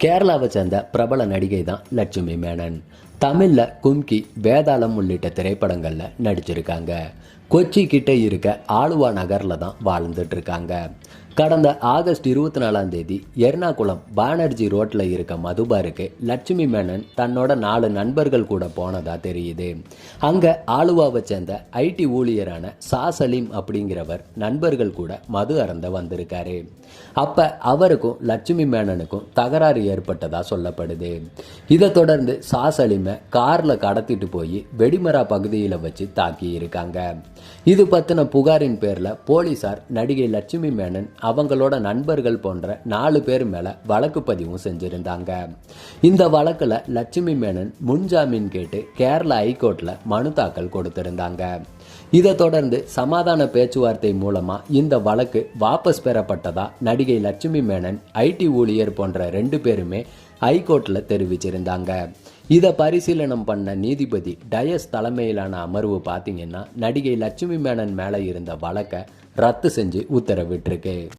கேரளாவை சேர்ந்த பிரபல நடிகை தான் லட்சுமி மேனன். தமிழ்ல கும்கி, வேதாளம் உள்ளிட்ட திரைப்படங்கள்ல நடிச்சிருக்காங்க. கொச்சி கிட்ட இருக்க ஆலுவா நகர்ல தான் வாழ்ந்துட்டு இருக்காங்க. கடந்த ஆகஸ்ட் 24 எர்ணாகுளம் பானர்ஜி ரோட்ல இருக்க மதுபாருக்கு லட்சுமி மேனன் தன்னோட 4 நண்பர்கள் கூட போனதா தெரியுது. அங்க ஆலுவாவை சேர்ந்த ஐடி ஊழியரான சலீம் அப்படிங்கிறவர் நண்பர்கள் கூட மது அருந்த வந்திருக்காரு. அப்ப அவருக்கும் லட்சுமி மேனனுக்கும் தகராறு ஏற்பட்டதா சொல்லப்படுது. இதை தொடர்ந்து சலீமை கார்ல கடத்திட்டு போய் வெடிமரா பகுதியில் வச்சு தாக்கி இருக்காங்க. இது பத்தின புகாரின் பேர்ல போலீசார் நடிகை லட்சுமி மேனன், அவங்களோட நண்பர்கள் போன்ற 4 பேர் மேல வழக்கு பதிவும் செஞ்சிருந்தாங்க. இந்த வழக்குல லட்சுமி மேனன் முன்ஜாமீன் கேட்டு கேரளா ஹைகோர்ட்ல மனு தாக்கல் கொடுத்திருந்தாங்க. இதை தொடர்ந்து சமாதான பேச்சுவார்த்தை மூலமா இந்த வழக்கு வாபஸ் பெறப்பட்டதா நடிகை லட்சுமி மேனன், ஐடி ஊழியர் போன்ற 2 பேருமே ஹைகோர்ட்ல தெரிவிச்சிருந்தாங்க. இதை பரிசீலனம் பண்ண நீதிபதி டயஸ் தலைமையிலான அமர்வு பார்த்தீங்கன்னா நடிகை லட்சுமி மேனன் மேல இருந்த வழக்கை ரத்து செஞ்சு உத்தரவிட்டிருக்கு.